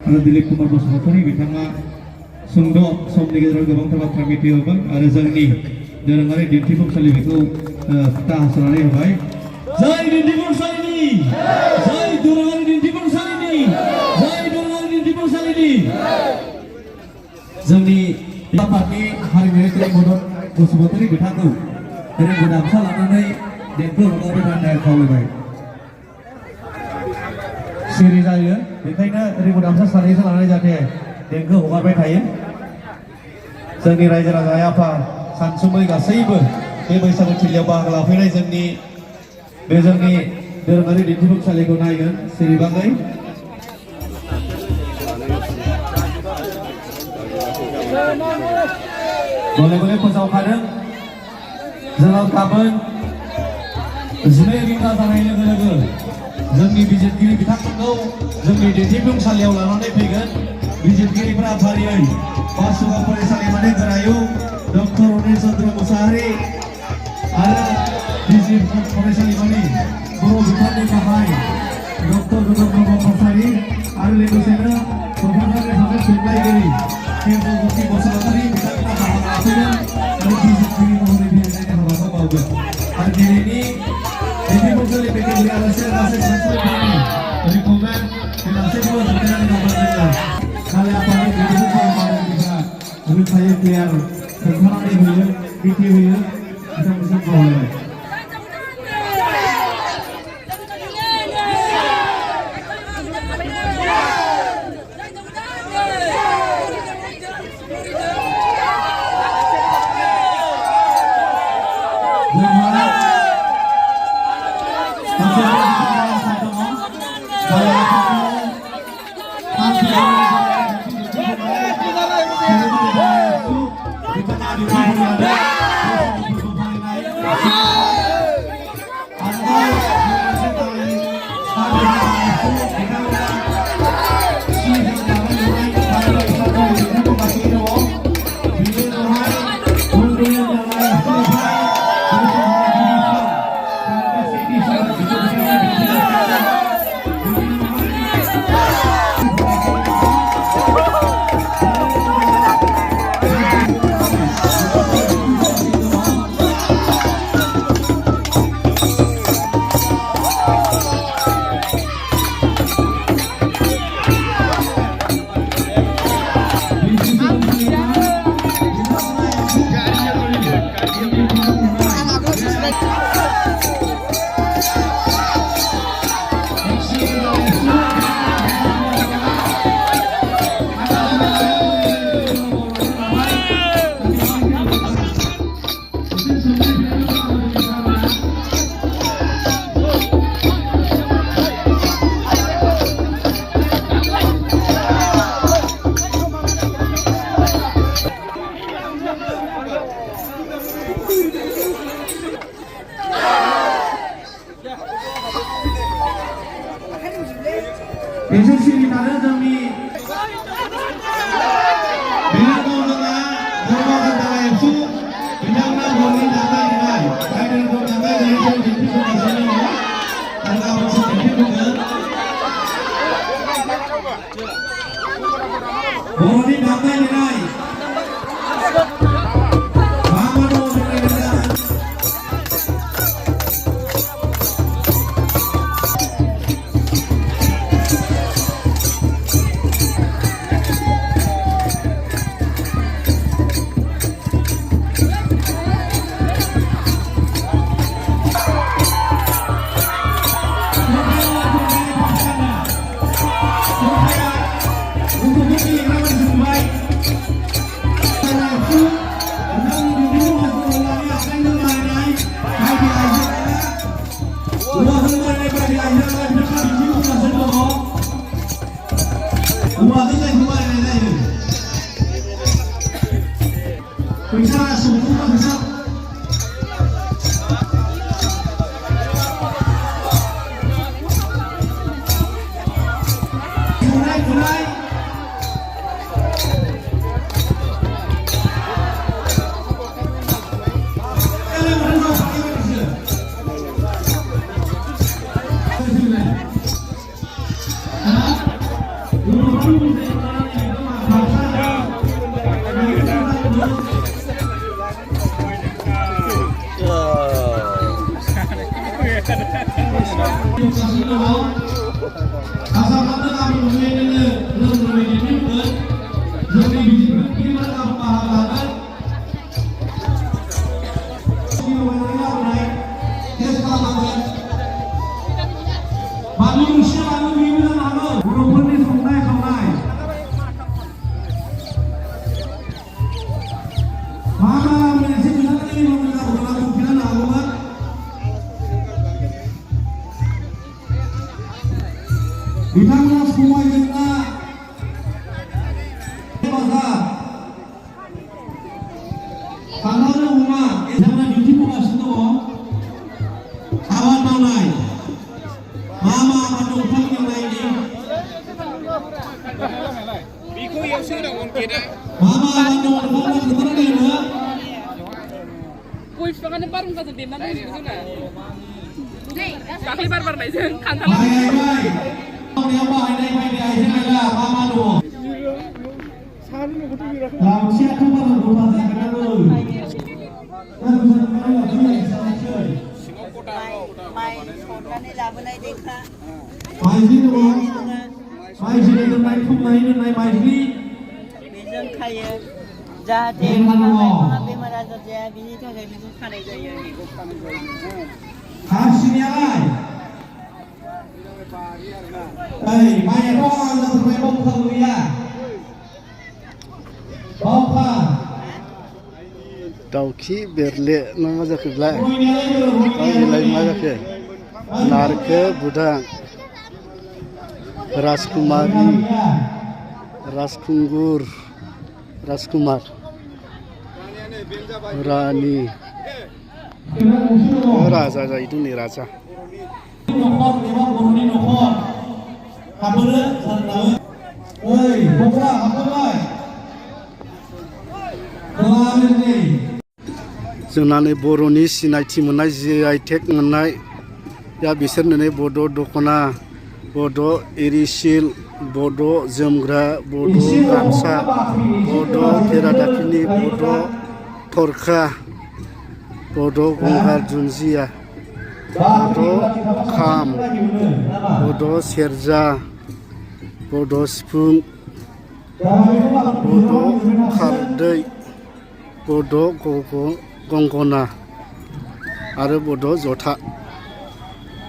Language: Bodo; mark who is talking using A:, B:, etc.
A: आरो दिलीप कुमार बसुमतारी बिथाङा सुंद' समनि गेजेराव गोबांथार बाथ्रा मिथिहोबाय आरो जोंनि दोरोङारि दिन्थिफुंसालि बेखौ खोथा हास'नानै होबाय। जय दिन्थिफुंसालिनि जय दोरोङारि दिन्थिफुंसालिनि जय दोरोङारि दिन्थिफुंसालिनि जोंनि आफादनि हारिमुआरि मदद बसुमतारी बिथांखौ रेंगु दामसा लानानै देंखो हगारबाय थानो खावलायबाय। सिरि जायो बेखायनो रेंगु दामसा सानैसो लानानै जाहाथे देंखो हगारबाय थायो। जोंनि रायजो राजा आफा सानसुमै गासैबो बे बैसागु थिलियाव बाहागो लाफैनाय जोंनि दोरोङारि दिन्थिफुंसालिखौ नायगोन सिरिबाङै। गले गले फोसावखादों जोंनाव गाबोन 12 रिंगा जानाय लोगो लोगो जोंनि बिजिरगिरि बिथांमोनखौ जोंनि दिन्थिफुंसालियाव लानानै फैगोन। बिजिरगिरिफोरा फारियै बासुगाव फरायसालिमानि गोरायुं डक्टर अनिल चन्द्र मुसाहारि आरो बिजनि फरायसालिमानि बर' बिफाननि गाहाय डक्टर गोदोम ब्रह्म कसारि आरो लोगोसेनो क'क्राझारनि सासे थुनलाइगिरि केन्द्रमूर्ति बसुमतारी बिथांमोना बाहागो लाफैगोन आरो बिजिरगिरि महरै बिजिरनायनि हाबाखौ मावगोन। आरो दिनैनि दिन्थिफुंसालि बेखेवगिरि आलासि गासै सानस्रिफोरनि रिकमेन्ड गासैखौबो जोबनानै गाबज्रियो। खालि आफादनि दिन्थिफुंसालि मावगिरिफ्रा रोखायै क्लियार खोन्थानानै होयो मिथिहोयो बिथांमोनजों खावलायबाय। एजेंसिनि थानो जोंनि बेलागाव जोंना धर्म गान्धारा एबसु बिथांमोना बर'नि दामनाय देनाय बायदोखौ दामनाय देनायखौ दिन्थिफुंगासिनो दङ आरो गाबोनसो दिन्थिफुंगोन। बर'नि दामनाय देनाय बिथांमोना समायजोंना थांनानै अमा बिथांमोना दिन्थिफुंगासिनो दङ आबाद मावनाय मा आबाद दं फालिनायनि
B: बेखौ एवसो होनांगौ गेटआ
A: मा आबाद दं नोंथांमोना खोन्थानानै होनो
C: गय बिफाङानो बारहुंखाजों देरनानै दंजोबो जोंना दाख्लै बार बारनायजों खान्थाल
A: माइ गायबाय मावनायाव बाहायनाय बायदि आइजें आइला मा दङ लावथियाथ' बारा गथा जागोनाबो
D: माइ सौनानै लाबोनाय देखा
A: माइज्लि दङ माइज्लि दोननाय थुमनाय दोननाय माइज्लि
D: बेजों खायो जाहाथे बिफां-लाइफाङा बेमार आजार जाया बिनि थाखाय बेखौ खानाय जायो
A: हासिनियालाय ओइ माइयाथ' आं जाथारबाय बावखा गैया बावखा
E: दाउखि बेरले मा जाखोब्ला बेलाय मा जाखो नारखो बुदां राजकुमारी राजखुंगुर राजकुमार रानी राजा जाहैदों नै राजा
A: न'खर एबा बर'नि न'खर हाबोनो साननाबो ओइ बखरा हाबबाय
E: जोंना नै बर'नि सिनायथि मोननाय GI टेग मोननाय दा बिसोरनो बड' दख'ना बड' एरिसिल बड' जोमग्रा बड' गामसा बड' खेरादाफिनि बड' थरखा बड' गंगार दुन्दिया बड' खाम बड' सेरजा बड' सिफुं बड' खारदै बड' गंगना आरो बड' जथा